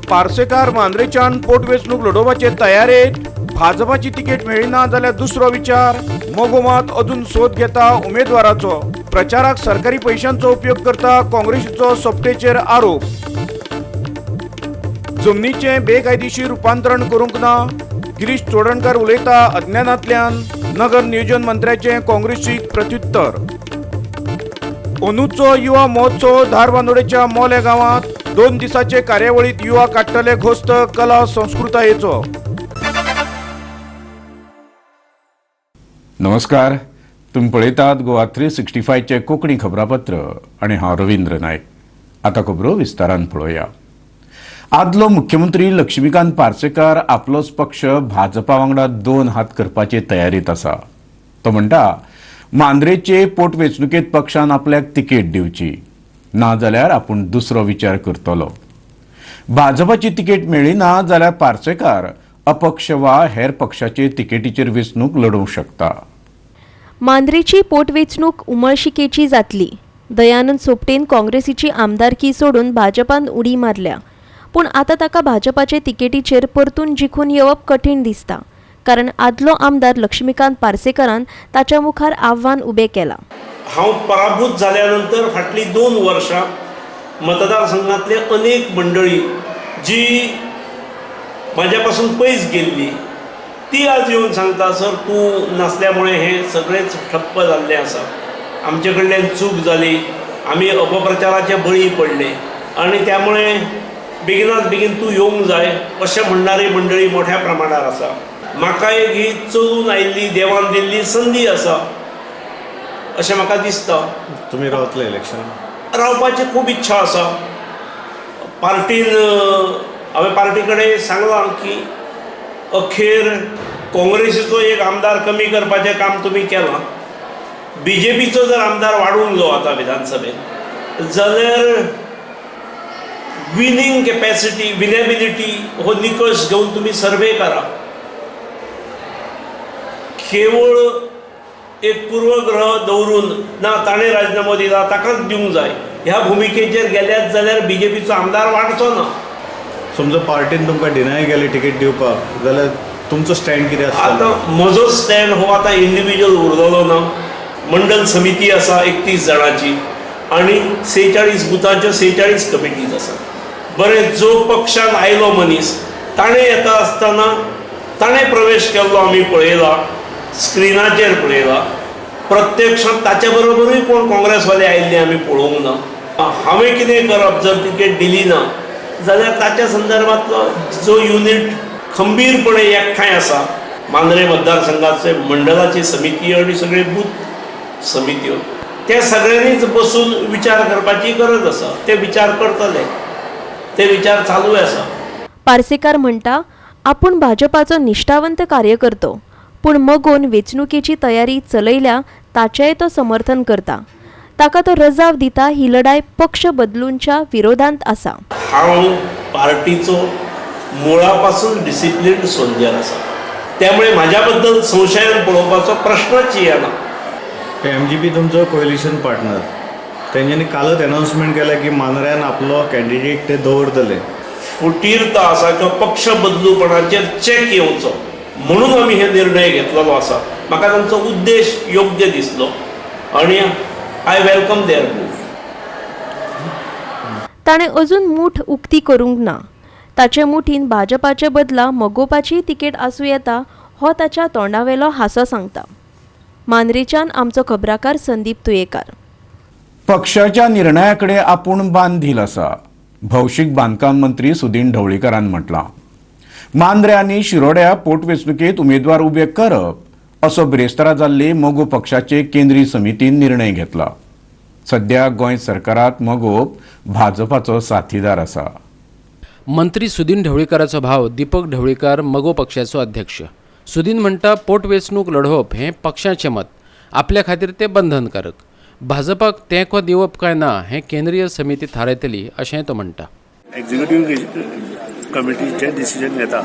पार्सेकार मांद्रेच्यान पोटवेंचणूक लढोवपाचे तयारेत। भाजपाची तिकेट मेळिना जाल्यार दुसरो विचार। मोगो मात अजून सोद घेता उमेदवाराचो। प्रचाराक सरकारी पैशांचो उपयोग करता काँग्रेसीचो सोपटेचेर आरोप। जमनीचे बेकायदेशीर रूपांतरण करूंक ना, गिरीश चोडणकर उलयता अज्ञानांतल्यान। नगर नियोजन मंत्र्याचे काँग्रेसीक प्रत्युत्तर। अंदूचो युवा महोत्सव धारबांदोडेच्या मोले गांवांत 2 दिसाचे कार्यावळीत युवा काडटले घोस्त कला संस्कृतायेचो। नमस्कार, तुम्ही पळयतात गोवा 365 चे कोंकणी खबरापत्र आणि हांव रवींद्र नायक। आता खबरो विस्तारान पळोवया। आदलो मुख्यमंत्री लक्ष्मीकांत पार्सेकार आपलोच पक्ष भाजपा वांगडा 2 हात करपाचे तयारीत आसा। तो म्हणटा मांद्रेचे पोटवेंचणुकेत पक्षान आपल्याक तिकेट दिवची, ना जाल्यार आपूण दुसरो विचार करतलो। भाजपाची तिकेट मेळिना जाल्यार पार्सेकार अपक्ष वा हेर पक्षाचे तिकेटीचेर वेंचणूक लढोवंक शकता। मांद्रेची पोटवेंचणूक उमळशिकेची जातली। दयानंद सोपटेन काँग्रेसीची आमदारकी सोडून भाजपान उडी मारल्या, पूण आता ताका भाजपाचे तिकेटीचेर परतून जिखून येवप कठीण दिसता, कारण आदलो आमदार लक्ष्मीकांत पार्सेकारान ताच्या मुखार आव्हान उबें केलां। हांव पराभूत जाल्यानंतर फाटली 2 वर्सां मतदारसंघातले अनेक मंडळी जी माझ्या पासून पयस गेल्ली ती आज येवन सांगता, सर तूं नासल्यामुळे हे सगळेच ठप्प जाल्ले आसा, आमचे कडल्यान चूक जाली, आमी अपप्रचाराचे बळी पडले आणि त्यामुळे बेगिनाच बेगीन तूं येवंक जाय अशें म्हणणारी मंडळी मोठ्या प्रमाणात आसा। म्हाका एक ही चलून आयिल्ली देवान दिल्ली संदी आसा अशें म्हाका दिसता। तुम्ही रावतले इलेक्शन? रावपाची खूब इच्छा आसा। पार्टीन हांवें पार्टी कडेन सांगलां की अखेर काँग्रेसीचो एक आमदार कमी करपाचें काम तुमी केलां। BJPचो जर आमदार वाडूंक जाय आता विधानसभेत जाल्यार विनिंग कॅपॅसिटी विनेबिलिटी हो निकश घेवन तुमी सर्वे करा। केवळ एक पूर्वग्रह दवरून ना ताणें राजीनामो दिला ताकाच दिवंक जाय ह्या भुमिकेचेर गेल्यात जाल्यार BJPचो आमदार वाडचो ना। समजा पार्टीन तुमकां डिनाय केली तिकेट दिवपाक जाल्यार तुमचो स्टँड कितें आसता? आता म्हजो स्टँड हो आता इंडिविज्युअल उरलेलो ना। मंडल समिती आसा 31 जाणांची आणि 46 बुथाच्यो 46 कमिटीज आसा। बरें, जो पक्षान आयलो मनीस ताणें येता आसतना ताणें प्रवेश केल्लो आमी पळयला, स्क्रिनाचेर पळयला। प्रत्यक्षांत ताचे बरोबरूय कोण काँग्रेसवाले आयिल्ले आमी पळोवंक ना। हांवें कितें करप जर तिकेट दिली ना जाल्यार ताच्या संदर्भांतलो जो युनिट खंबीरपणे एकठांय आसा, मांद्रे मतदारसंघाचे मंडळाची समिती आणि सगळे बूथ समित्यो, त्या सगळ्यांनीच बसून विचार करपाची गरज आसा। ते विचार करतले, ते विचार चालू आसा। पार्सेकार म्हणटा आपूण भाजपाचो निश्ठावंत कार्यकर्तो, पूण मगोन वेंचणुकेची तयारी चलयल्या ताचेय तो समर्थन करता। ताका तो रजाव दिता ही लढाय पक्ष बदलूंच्या विरोधांत आसा। हांव पार्टीचो मुळापासून डिसिप्लिन सोल्जर आसा, त्यामुळे म्हाज्या बद्दल संशयान पळोवपाचो प्रश्नच येना। MGP तुमचो कोएलिशन पार्टनर, तेंच्यांनी कालच अनाउन्समेंट केला की मांद्र्यान आपलो कॅन्डिडेट ते दवरतले। फुटीरता आसा किंवा पक्ष बदलूपणाचेर चॅक येवचो म्हणून आमी हे निर्णय घेतलेलो आसा। म्हाका तांचो उद्देश योग्य दिसलो आणि आय वेलकम देअर मूव। ताणें अजून मूठ उक्ती करूंक ना। ताचे मुठीन भाजपाचे बदला मगोवपाची तिकेट आसूं येता हो ताच्या तोंडावेलो हांसो सांगता। मांद्रेच्यान आमचो खबराकार संदीप तुयेकार। पक्षाच्या निर्णयाकडे आपूण बांधील आसा, भौशीक बांदकाम मंत्री सुदीन ढवळीकरान म्हटलां। मांद्रे आनी शिरोड्या पोटवेंचणुकेत उमेदवार उबे करप असो बिरेस्तारा जाल्ले मोगो पक्षाचे केंद्रीय समितीन निर्णय घेतला। सध्या गोंय सरकारात मोगोप भाजपाचो साथीदार आसा। मंत्री सुदीन ढवळीकराचो भाव दीपक ढवळीकर मगो पक्षाचो अध्यक्ष। सुदीन म्हणटा पोटवेंचणूक लढोवप हें पक्षाचें मत, आपल्या खातीर तें बंधनकारक। भाजपाक तेंको दिवप काय ना हें केंद्रीय समिती थारायतली अशेंय तो म्हणटा। एक्झिक्युटिव्ह कमिटी जे डिसिजन घेता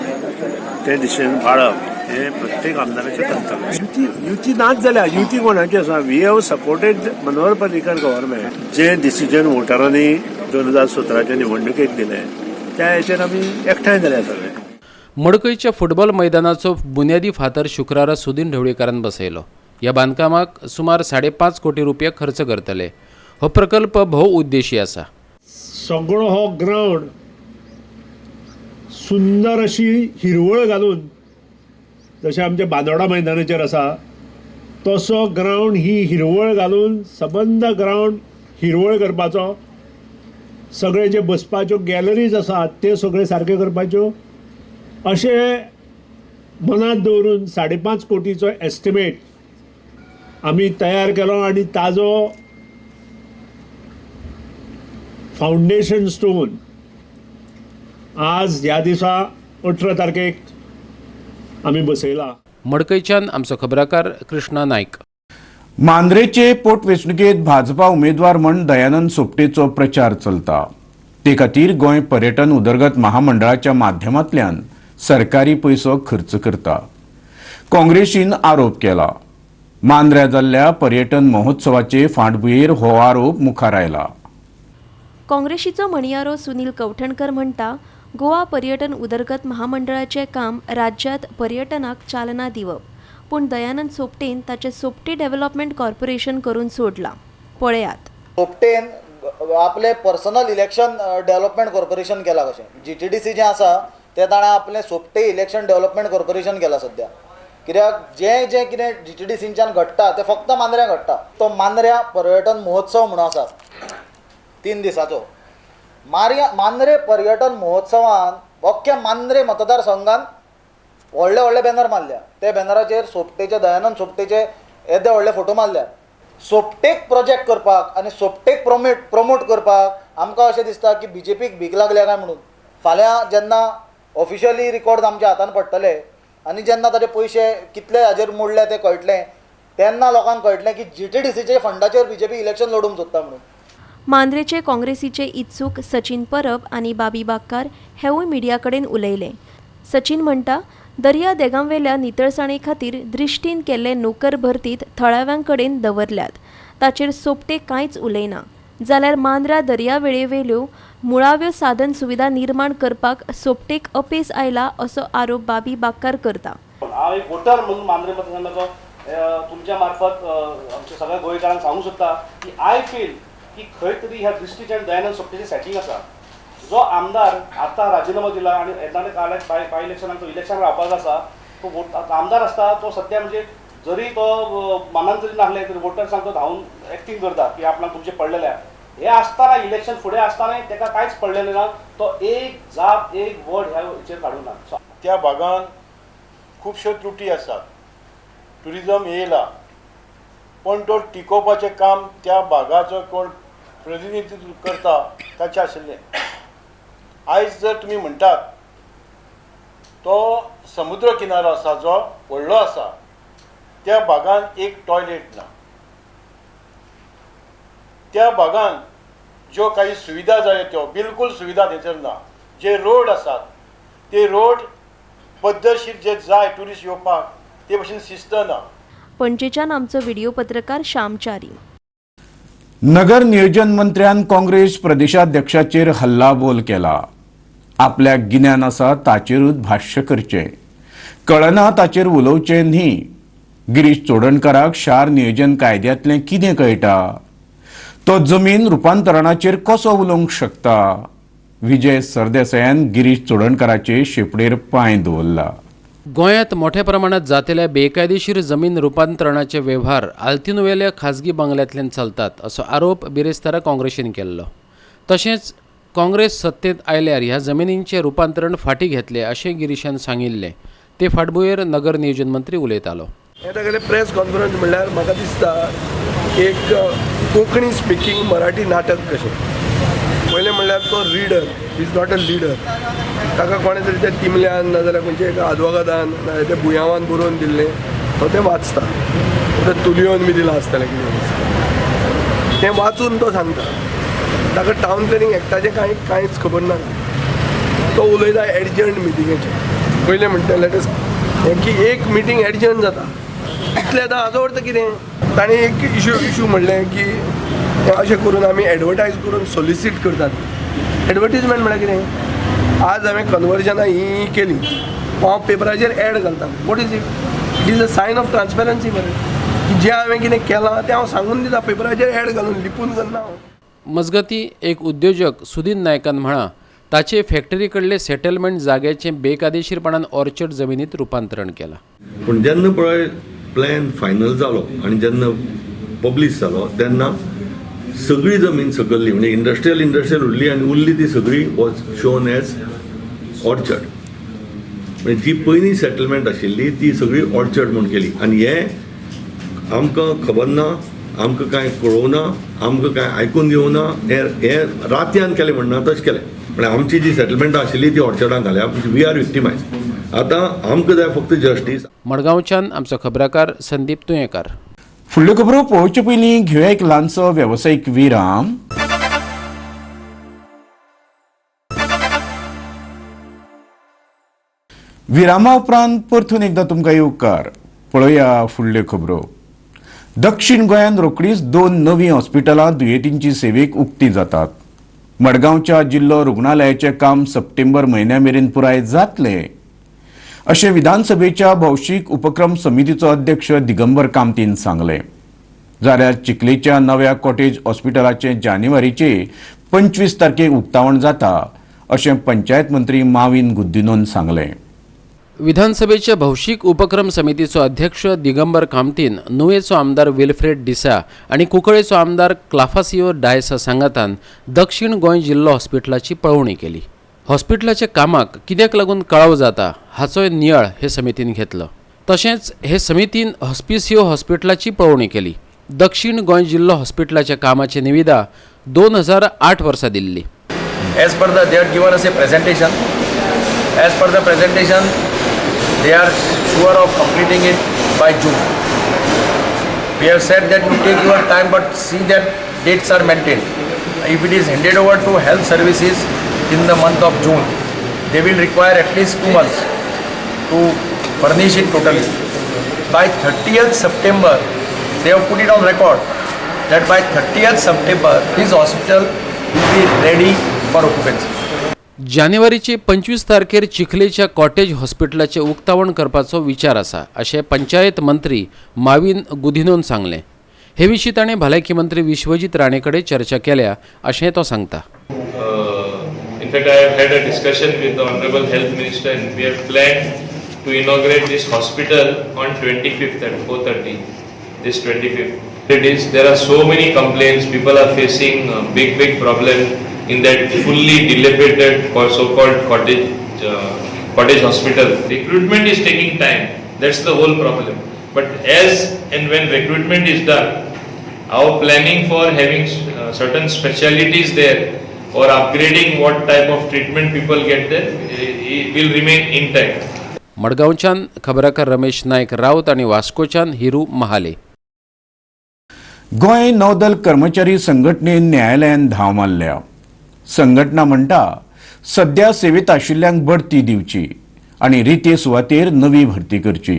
ते डिसिजन पाळप हे प्रत्येक आमदाराचें कर्तव्य। युती नाच जाल्यार युती कोणाची आसा? We have supported Manohar Parrikar government जे डिसिजन वोटरांनी 2017च्या निवडणुकेक दिले त्या हेचेर आमी एकठांय जाल्या सगळे. मडकईच्या फुटबॉल मैदानाचो बुन्यादी फातर शुक्रारा सुदीन ढवळीकारान बसयलो. ह्या बांदकामाक सुमार 5.5 कोटी रुपया खर्च करतले. हो प्रकल्प बहुउद्देशी आसा. सगळो हो ग्रावंड सुंदर अशी हिरवळ घालून जशें आमच्या बांदोडा मैदानाचेर आसा तसो ग्रावंड ही हिरवळ घालून सबंद ग्रावंड हिरवळ करपाचो. सगळे जे बसपाच्यो गॅलरीज आसात ते सगळे सारके करपाच्यो अशें मनांत दवरून 5.5 कोटीचो एस्टिमेट आमी तयार केलो आनी ताजो फाउंडेशन स्टोन आज ह्या दिसा 18 तारखेक आमी बसयला. मडकईच्यान आमचो खबराकार कृष्णा नायक. मांद्रेचे पोटवेंचणुकेत भाजपा उमेदवार म्हण दयानंद सोपटेचो प्रचार चलता. ते खातीर गोंय पर्यटन उदरगत महामंडळाच्या माध्यमांतल्यान सरकारी पैसो खर्च करता. काँग्रेसीन आरोप केला. मांद्र्या जाल्ल्या पर्यटन महोत्सवाचे फाटभुंयेर हो आरोप मुखार आयला. काँग्रेसीचो म्हणयारो सुनील कवठणकर म्हणटा गोवा पर्यटन उदरगत महामंडळाचें काम राज्यांत पर्यटनाक चालना दिवप, पूण दयानंद सोपटेन ताचें सोपटे डेव्हलपमेंट कॉर्पोरेशन करून सोडलां. पळयात. सोपटेन आपले पर्सनल इलेक्शन डेव्हलपमेंट कॉर्पोरेशन केला. कशें GTDC जें आसा तें ताणें आपलें सोपटे इलेक्शन डेव्हलपमेंट कॉर्पोरेशन केला सद्या. कित्याक जें कितें GTDCच्यान घडटा तें फक्त मांद्र्या घडटा. तो मांद्र्या पर्यटन महोत्सव म्हणून आसा 3 दिसाचो. मांद्रे पर्यटन महोत्सवान अख्ख्या मांद्रे मतदारसंघान व्हडले व्हडले बॅनर मारल्या. ते बॅनराचेर सोपटेचे दयानंद सोपटेचे येदे व्हडले फोटो मारल्या. सोपटेक प्रोजेक्ट करपाक आनी सोपटेक प्रमोट करपाक आमकां अशें दिसता की BJPक भीक लागल्या काय म्हणून. फाल्यां जेन्ना ऑफिशियली रिकॉर्ड आमच्या हातान पडटले आनी जेन्ना ताचे पयशे कितले हाजेर मोडले ते कळटलें तेन्ना लोकांक कळटलें की GTDCचे फंडाचेर BJP इलेक्शन लडूंक सोदता म्हणून. मांद्रेचे काँग्रेसीचे इत्सूक सचिन परब आनी बाबी बाक्कार हेवूय मिडिया कडेन उलयले. सचिन म्हणटा दर्या देगांवेल्या नितळसाणे खातीर दृश्टीन केल्ले नोकर भरतीत थळाव्यां कडेन दवरल्यात. ताचेर सोपटे कांयच उलयना जाल्यार मांद्रा दर्यावेळेवेल्यो मुळाव्यो साधन सुविधा निर्माण करपाक सोपटेक अपेस आयला असो आरोप बाबी बाक्कार करता. हांव एक वोटर म्हणून मांद्रे मतदारसंघाचो तुमच्या मार्फत आमच्या सगळ्या गोंयकारांक सांगूंक सोदता की आय फील की खंय तरी ह्या दृश्टीच्या दयानंद सोपटेचें सेटींग आसा. जो आमदार आतां राजिनामो दिला आनी येताले काळात बाय इलेक्शनाक तो इलेक्शन रावपाक आसा तो आमदार आसता तो सद्या म्हणजे जरी तो मनान जरी नासले तरी वोटर्सांक तो धांवन एक्टींग करता की आपणाक तुमचे पडलेले हे आसतना इलेक्शन फुडें आसतना ताका कांयच पडलेलें ना. तो एक जाप एक वड ह्या हेचेर काडूंक ना. त्या भागान खुबश्यो त्रुटी आसात. ट्युरिजम येयला पण तो टिकोवपाचें काम त्या भागाचो कोण प्रतिनिधित्व करता ताचें आशिल्लें. आयज जर तुमी म्हणटात तो समुद्र किनारो आसा जो व्हडलो आसा त्या भागान एक टॉयलेट ना. त्या भागान ज्यो काही सुविधा जाय त्यो बिलकुल सुविधा थंयसर ना. जे रोड आसात ते रोड पद्दतशीर जे जाय ट्युरिस्ट येवपाक ते भशेन शिस्त ना. पणजेच्यान आमचो व्हिडिओ पत्रकार श्यामचारी. नगर नियोजन मंत्र्यान काँग्रेस प्रदेशाध्यक्षाचेर हल्लाबोल केला. आपल्याक गिन्यान आसा ताचेरूच भाष्य करचें, कळना ताचेर उलोवचें न्ही. गिरीश चोडणकाराक शार नियोजन कायद्यांतलें कितें कळटा? तो जमीन रुपांतरणाचेर कसो उलोवंक शकता? विजय सरदेसायान गिरीश चोडणकाराचे शेपडेर पांय दवरला. गोंयांत मोठ्या प्रमाणात जातल्या बेकायदेशीर जमीन रुपांतरणाचे वेव्हार आल्तिनोवेल्या खाजगी बंगल्यांतल्यान चलतात असो आरोप बिरेस्तारा काँग्रेसीन केल्लो. तशेंच काँग्रेस सत्तेत आयल्यार ह्या जमिनींचे रुपांतरण फाटीं घेतले अशें गिरीशान सांगिल्लें. ते फाटभुंयेर नगर नियोजन मंत्री उलयतालो. येता प्रेस कॉन्फरन्स म्हणल्यार म्हाका दिसता एक कोंकणी स्पिकींग मराठी नाटक कशें. पयलें म्हणल्यार तो reader is not a leader. ताका कोणें तरी ते तिमल्यान नाजाल्यार खंयच्या एका आदवोगादान नाजाल्यार ते बुयांवान बरोवन दिल्लें तो तें वाचता. ते तुलयोन बी दिलां आसतलें कितें तें वाचून तो सांगता. ताका टावन प्लॅनिंग एक्टाचें कांयच खबर ना. तो उलयता एडजंट मिटिंगेचें. पयलें म्हणटा लेटस की एक मिटींग एडजंट जाता इतलें आतां हाजो अर्थ कितें. ताणें एक इशू म्हणलें की अशें करून आमी एडवर्टायज करून सोलिसीट करतात. एडवर्टिजमेंट म्हळ्यार कितें आज हांवें कन्वर्जनां ही केली हांव पेपराचेर एड घालता. What is it is a sign of transparency मरे की जें हांवें कितें केलां तें हांव सांगून दिता पेपराचेर एड घालून लिपून करना हांव. मजगती एक उद्योजक सुदीन नायकान म्हळां ताचे फॅक्टरी कडले सेटलमेंट जाग्याचें बेकायदेशीरपणान ऑर्चर्ड जमिनीत रुपांतरण केलां. पूण जेन्ना पळय प्लॅन फायनल जालो आनी जेन्ना पब्लीश जालो तेन्ना सगळी जमीन सकयल्ली म्हणजे इंडस्ट्रियल उरली आनी उरली ती सगळी वॉज शोन एज ऑर्चर्ड. म्हणजे जी पयलीं सेटलमेंट आशिल्ली ती सगळी ऑर्चर्ड म्हूण केली आनी हे आमकां खबर ना, आमकां कांय कळोवना, आमकां कांय आयकून घेवना. हे रातयान केलें म्हणना तशें केलें. म्हणजे आमची जी सेटलमेंटां आशिल्ली ती ऑर्चर्डान घाल्या. We are victimise. आतां आमकां जाय फक्त जस्टीस. मडगांवच्यान आमचो खबराकार संदीप तुयेंकार. फुडल्यो खबरो पळोवचे पयलीं घेवया एक ल्हानसो वेवसायीक विराम. विरामा उपरांत परतून एकदा तुमकां येवकार. पळोवया फुडल्यो खबरो. दक्षिण गोंयांत रोखडीच 2 नवीं हॉस्पिटलां दुयेंतींची सेवेक उक्तीं जातात. मडगांवच्या जिल्लो रुग्णालयाचें काम सप्टेंबर म्हयन्या मेरेन पुराय जातलें अशें विधानसभेच्या भौशीक उपक्रम समितीचो अध्यक्ष दिगंबर कामतीन सांगलें. जाल्यार चिखलेच्या नव्या कॉटेज हॉस्पिटलाचें जानेवारीचे 25 तारखेक उक्तावण जाता अशें पंचायत मंत्री माविन गुद्दिनोन सांगलें. विधानसभेच्या भौशीक उपक्रम समितीचो अध्यक्ष दिगंबर कामतीन नुवेचो आमदार विल्फ्रेड डिसा आणि कुंकळेचो आमदार क्लाफासियो डायसा सांगातान दक्षिण गोंय जिल्लो हॉस्पिटलाची पळोवणी केली. हॉस्पिटलाच्या कामाक कित्याक लागून कळाव जाता हाचोय नियाळ हे समितीन घेतलो. तशेंच हे समितीन हॉस्पिसियो हॉस्पिटलाची पळोवणी केली. दक्षिण गोंय जिल्लो हॉस्पिटलाच्या कामाची निविदा 2008 वर्सा Delhi. As per they had given us a presentation. As per the presentation, they are sure of completing it by June. We have said that you take your time, but see that dates are maintained. If it is handed over to health services in the month of June, they will require at least 2 months to furnish it totally. By 30th September, they have put it on record that by 30th September, this hospital will be ready for occupancy. जानेवारीचे 25 तारखेर चिखलेच्या cottage हॉस्पिटलाचे उक्तावण करपाचो विचार आसा अशें पंचायत मंत्री माविन गुदिनोन सांगलें. हे विशीं ताणें भलायकी मंत्री विश्वजीत राणे कडेन चर्चा केल्या अशें तो सांगता. In fact, I have had a discussion with the Honorable Health Minister and we have planned to inaugurate this hospital on 25th at 4:30. This 25th. There are so many complaints. People are facing big problem in that fully dilapidated or so-called cottage hospital. Recruitment is taking time. That's the whole problem. But as and when recruitment is done, our planning for having certain specialities there or upgrading what type of treatment people get there will remain intact. मडगांवच्यान खबराकार रमेश नायक रावत आणि वास्कोच्यान हिरू महाले. गोंय नौदल कर्मचारी संघटनेन न्यायालयान धांव मारल्या. संघटना म्हणटा सध्या सेवेत आशिल्ल्यांक बढती दिवची आणि रिते सुवातेर नवी भरती करची.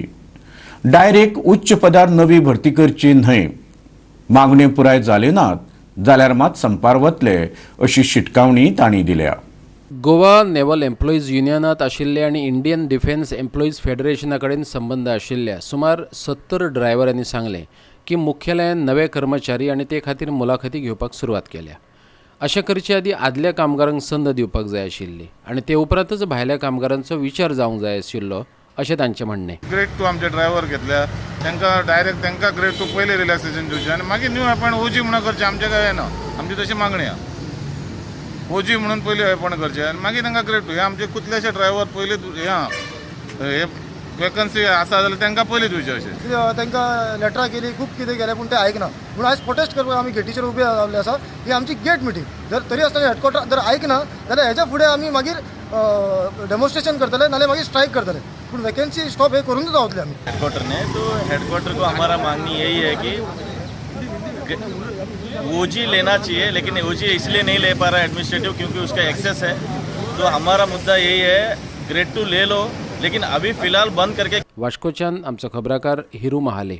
डायरेक्ट उच्च पदार नवी भरती करची न्हय. मागण्यो पुराय जाल्यो नात जाल्यार मात संपार वतले अशी शिटकावणी तांणी दिल्या. गोवा नेवल एम्प्लॉईज युनियनात आशिल्ले आणि इंडियन डिफेन्स एम्प्लॉईज फेडरेशना कडेन संबंध आशिल्ल्या सुमार 70 ड्रायव्हरांनी सांगले की मुख्यालयान नवे कर्मचारी आणि ते खातीर मुलाखती घेवपाक सुरवात केल्या. अशें करचे आदी आदल्या कामगारांक संद दिवपाक जाय आशिल्ली आणि ते उपरांतच भायल्या कामगारांचो विचार जावंक जाय आशिल्लो अशें तांचें म्हणणें. ग्रेड 2 आमचे ड्रायव्हर घेतल्या तांकां डायरेक्ट तांकां ग्रेड 2 पयले रिलॅक्सेशन दिवचें आनी मागीर न्यू अपॉयंट ओजी म्हणून करचें. आमचें काय ना, आमची तशी मागणी आहा. ओजी म्हणून पयलीं अपॉयंट करचें आनी मागीर तांकां ग्रेड 2. हे आमचे कितलेशे ड्रायव्हर पयलीं हे वेकन्सी आसा जाल्यार तांकां पयलीं दिवचें अशें. तांकां लेटरां केली, खूब कितें केलें पूण ते आयकना. म्हणून आयज प्रोटेस्ट करपाक आमी गेटीचेर उबे रावल्ले आसा. ही आमची गेट मिटींग. जर तरी आसतना हेडक्वॉर्टर जर आयकना जाल्यार हेच्या फुडें आमी मागीर डेमॉन्स्ट्रेशन करतले नाल्यार मागीर स्ट्रायक करतले. पूण वॅकन्सी स्टॉप हे करूनच रावतले आमी हेडक्वार्टर ने. तो हेडक्वार्टर को हमारा मांगनी यही है कि ओजी लेना चाहिए, लेकिन ओजी इसलिए नहीं ले पा रहा है एडमिनिस्ट्रेटिव क्योंकि उसका एक्सेस है. तो हमारा मुद्दा यही है ग्रेड 2 ले लो, लेकिन अभी फिलहाल बंद करके. वास्कोच्यान आमचो खबराकार हिरू महाले.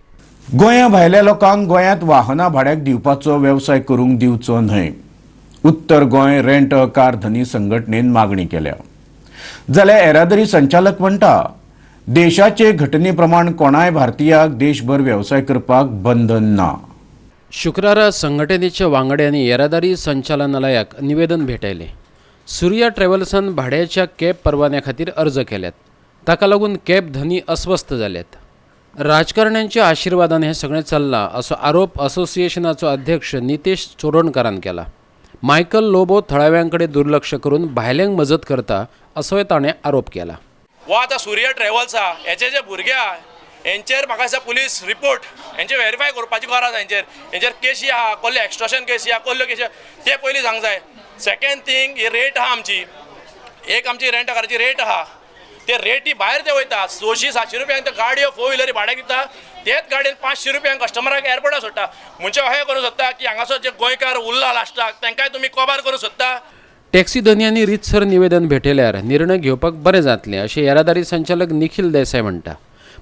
गोंया भायल्या लोकांक गोंयांत वाहनां भाड्याक दिवपाचो वेवसाय करूंक दिवचो न्हय. उत्तर गोंय रेंट अ कार धनी संघटनेन मागणी केल्या. जाल्यार येरादारी संचालक म्हणटा देशाचे घटने प्रमाण कोणाय भारतीयाक देशभर वेवसाय करपाक बंधन ना. शुक्रारा संघटनेच्या वांगड्यांनी येरादारी संचालनालयाक निवेदन भेटयले. सूर्या ट्रॅव्हल्सान भाड्याच्या कॅब परवान्या खातीर अर्ज केल्यात. ताका लागून कॅब धनी अस्वस्थ जाल्यात. राजकारण्यांच्या आशिर्वादान हें सगळें चल्लां असो आरोप असोसिएशनाचो अध्यक्ष नितेश चोडणकारान केला. मायकल लोबो थळाव्यांकडे दुर्लक्ष करून भायल्यांक मजत करता असोय ताणें आरोप केला. वो आतां सूर्या ट्रॅव्हल्स आहा हेचे जे भुरगे आहा हेंचेर म्हाका दिसता पुलीस रिपोर्ट हेंचे व्हेरीफाय करपाची गरज आहा. हेंचेर केसी आहा, कसले एक्स्ट्रॉशन केसी आहा, कसल्यो केसी ते पयलीं सांग जाय. सेकंड थिंग ही रेट आहा आमची, एक आमची रेंट कारची रेट आहा, ते रेटी भायर ते वयता. 600-700 रुपयांक ते गाडयो 4 व्हिलरी भाड्याक दिता, तेच गाडयेन 500 रुपयांक कस्टमराक एअरपोर्टार सोडटा. म्हणजे अशें करूं सोदता की हांगासर जे गोंयकार उरला लास्टाक तांकांय तुमी कबार करूं सोदता. टॅक्सी धन्यांनी रितसर निवेदन भेटयल्यार निर्णय घेवपाक बरें जातलें अशें येरादारी संचालक निखिल देसाय म्हणटा.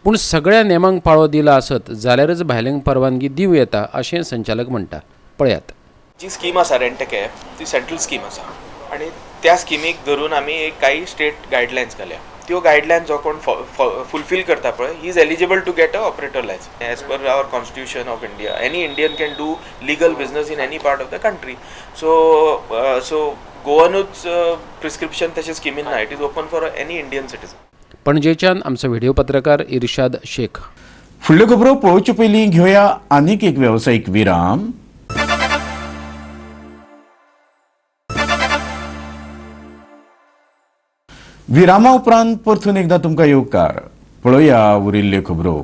पूण सगळ्या नेमांक पाळो दिला आसत जाल्यारच भायल्यांक परवानगी दिवं येता अशें संचालक म्हणटा. पळयात. जी स्कीम आसा रेंट अ कॅब ती सेंट्रल स्कीम आसा आनी त्या स्किमीक धरून आमी एक काही स्टेट गायडलायन्स घाल्या. त्यो गायडलायन्स जो कोण फुलफील करता पळय he is eligible to get a operator licence. As per our constitution of India any Indian can do legal business in any part of the country. So गोवानूच prescription तशें स्किमीन ना. It is open for any Indian citizen. पणजेच्यान आमचो video पत्रकार इर्शाद शेख. फुडल्यो खबरो पळोवचे पयलीं घेवया आनीक एक वेवसायीक विराम. विरामा उपरांत परतून एकदा तुमकां येवकार. पळोवया उरिल्ल्यो खबरो.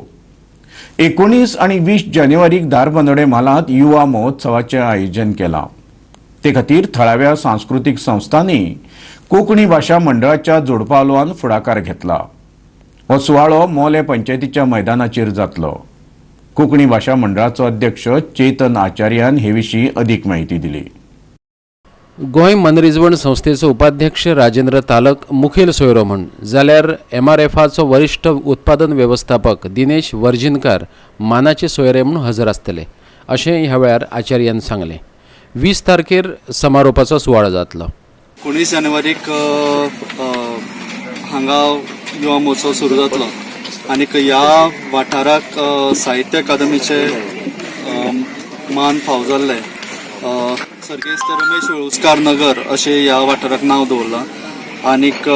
19 आनी 20 जानेवारीक धारबांदोडे म्हालांत युवा महोत्सवाचें आयोजन केलां. ते खातीर थळाव्या सांस्कृतीक संस्थांनी कोंकणी भाशा मंडळाच्या जोडपालवान फुडाकार घेतला. हो सुवाळो मोले पंचायतीच्या मैदानाचेर जातलो. कोंकणी भाशा मंडळाचो अध्यक्ष चेतन आचार्यान हे विशीं अदीक माहिती दिली. गोंय मनरिजवण संस्थेचो उपाध्यक्ष राजेंद्र तालक मुखेल सोयरो जाल्यार MRFचो वरिष्ठ उत्पादन व्यवस्थापक दिनेश वर्जिनकार मानाचे सोयरे म्हूण हजर आसतले अशें ह्या वेळार आचार्यान सांगलें. 20 तारखेर समारोपाचो सुवाळो जातलो. 19 जानेवारीक हांगा युवा महोत्सव सुरू जातलो आनी ह्या वाठाराक साहित्य अकादमीचे मान फाव जाल्ले. सर्गेस्त रमेश वेळुस्कार नगर अशें ह्या वाठाराक नांव दवरलां. आनीक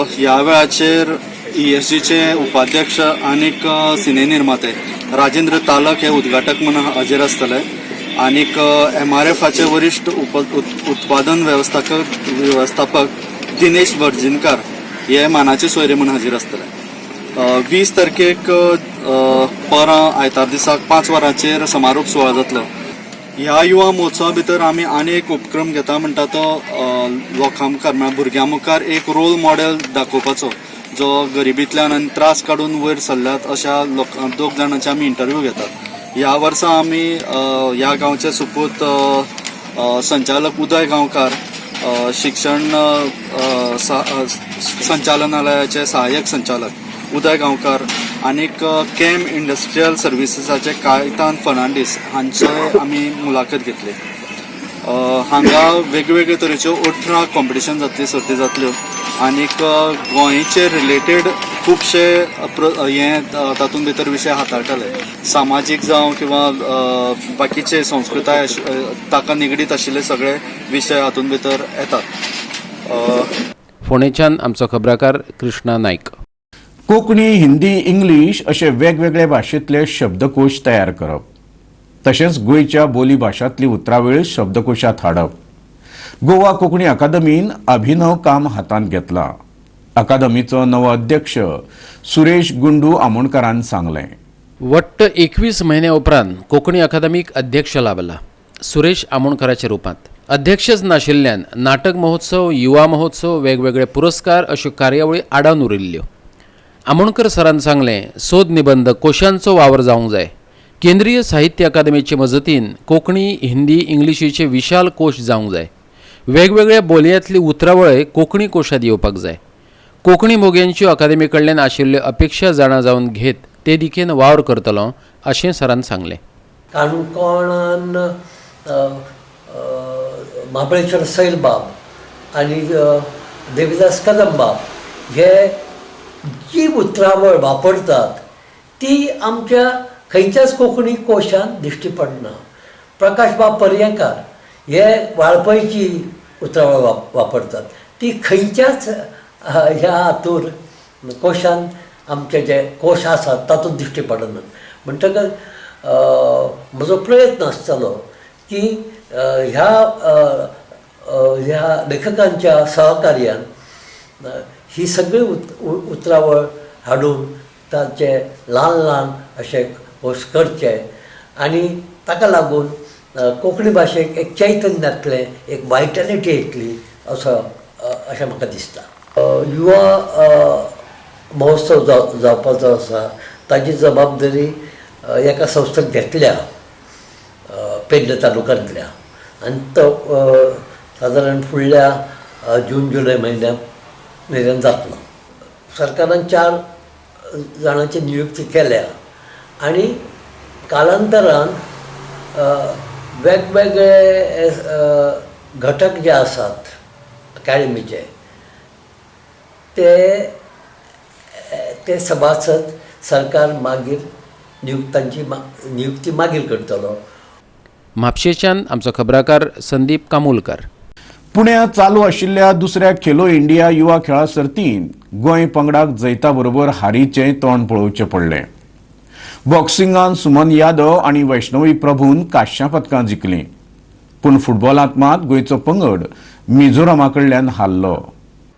ह्या वेळाचेर ESGचे उपाध्यक्ष आनीक सिने निर्माते राजेंद्र तालक हे उद्घाटक म्हणून हाजीर आसतले. आनीक MRFचे वरिष्ठ उत्पादन व्यवस्थापक दिनेश वर्जिनकार हे मानाचे सोयरे म्हणून हाजीर आसतले. 20 तारखेक परां आयतार दिसाक 5 वरांचेर समारोप सुवाळो जातलो. ह्या युवा महोत्सवा भितर आमी आनी एक उपक्रम घेता म्हणटा तो लोकां मुखार म्हळ्यार भुरग्यां मुखार एक रोल मॉडेल दाखोवपाचो जो गरिबींतल्यान आनी त्रास काडून वयर सरल्यात अशा लोकां 2 जाणांचे आमी इंटरव्यू घेतात. ह्या वर्सा आमी ह्या गांवचे सुपूत संचालक उदय गांवकार, शिक्षण संचालनालयाचे सहाय्यक संचालक उदय गांवकार आनीक कॅम इंडस्ट्रियल सर्विसेसाचे कायतान फर्नांडीस हांचोय आमी मुलाखत घेतली. हांगा वेगवेगळे तरेच्यो 18 कॉम्पिटिशन जातली, सर्ती जातल्यो आनीक गोंयचे रिलेटेड खुबशे हे तातूंत भितर विशय हाताळटले. सामाजीक जावं किंवा बाकीचे संस्कृताय ताका निगडीत आशिल्ले सगळे विशय हातूंत भितर येतात. फोंडेच्यान आमचो खबराकार कृष्णा नायक. कोंकणी, हिंदी, इंग्लीश अशे वेगवेगळे भाशेंतले शब्दकोश तयार करप तशेंच गोंयच्या बोली भाशांतली उतरावळ शब्दकोशांत हाडप. गोवा कोंकणी अकादमीन अभिनव काम हातांत घेतलां. अकादमीचो नवो अध्यक्ष सुरेश गुंडू आमोणकारान सांगलें. वट्ट 21 म्हयन्या उपरांत कोंकणी अकादमीक अध्यक्ष लाभला सुरेश आमोणकाराच्या रुपांत. अध्यक्षच नाशिल्ल्यान नाटक महोत्सव, युवा महोत्सव, वेगवेगळे पुरस्कार अश्यो कार्यावळी आडावन उरिल्ल्यो. आमोणकर सरान सांगलें, सोद निबंध कोशांचो वावर जावंक जाय. केंद्रीय साहित्य अकादमीचे मजतीन कोंकणी, हिंदी, इंग्लिशीचे विशाल कोश जावंक जाय. वेगवेगळ्या बोलयांतली उतरावळय कोंकणी कोशांत येवपाक जाय. कोंकणी मोग्यांच्यो अकादमी कडल्यान आशिल्ल्यो अपेक्षा जाणा जावन घेत ते दिकेन वावर करतलो अशें सरान सांगलें. काणकोणान महाबळेश्वर सैलबाब आणि देविदास कदमबाब हे जी उतरावळ वापरतात ती आमच्या खंयच्याच कोंकणी कोशांत दिश्टी पडना. प्रकाशबाब पर्येकार हे वाळपयची उतरावळ वापरतात, ती खंयच्याच ह्या हातूर कोशांत आमचे जे कोश आसात तातूंत दिश्टी पडनात. म्हणटकच म्हजो प्रयत्न आसतलो की ह्या लेखकांच्या सहकार्यान ही सगळी उतरावळ हाडून ताचे ल्हान ल्हान अशे कोश करचे आनी ताका लागून कोंकणी भाशेक एक चैतन्यातले एक वायटॅलिटी येतली अशें म्हाका दिसता. युवा महोत्सव जावपाचो आसा ताची जबाबदारी एका संस्थेक घेतल्या पेडणे तालुक्यांतल्या आनी तो सादारण फुडल्या जून जुलय म्हयन्या मेरेन जातलो. सरकारान 4 जाणांची नियुक्ती केल्या आनी कालांतरान वेगवेगळे घटक जे आसात अकॅडमीचे ते सभासद सरकार मागीर नियुक्ती मागीर करतलो. म्हापशेच्यान आमचो खबराकार संदीप कामोलकर. पुण्यात चालू आशिल्ल्या दुसऱ्या खेलो इंडिया युवा खेळा सर्तींत गोंय पंगडाक जैता बरोबर हारीचें तोंड पळोवचें पडलें. बॉक्सिंगान सुमन यादव आनी वैष्णवी प्रभून कांस्या पदकां जिखलीं. पूण फुटबॉलांत मात गोंयचो पंगड मिझोरामा कडल्यान हारलो.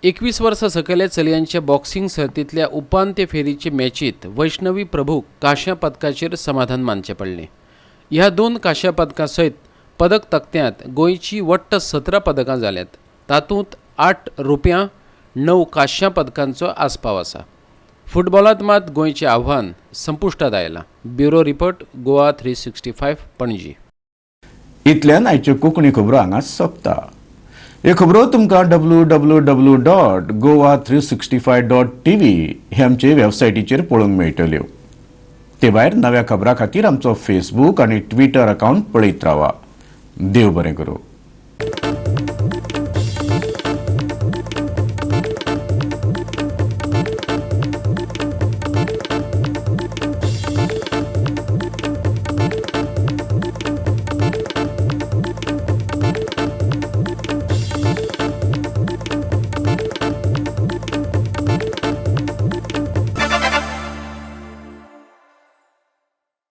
21 वर्सां सकयल्या चलयांच्या बॉक्सिंग सर्तींतल्या उपांत्य फेरीचे मॅचीत वैष्णवी प्रभूक कांस्या पदकाचेर समाधान मानचें पडलें. ह्या 2 कांस्या पदकां सयत पदक तक्त्यांत गोंयची वट्ट 17 पदकां जाल्यात. तातूंत 8 रुप्यां 9 कांस्या पदकांचो आस्पाव आसा. फुटबॉलांत मात गोंयचें आव्हान संपुश्टांत आयलां. Bureau report Goa 365 Panaji. इतल्यान आयच्यो कोंकणी खबरो हांगा सोंपता. ह्यो खबरो तुमकां www.goa365.tv हे आमचे वेबसायटीचेर पळोवंक मेळटल्यो. ते भायर नव्या खबरां खातीर आमचो फेसबूक आनी ट्विटर अकावंट पळयत रावा. देव बरें करूं.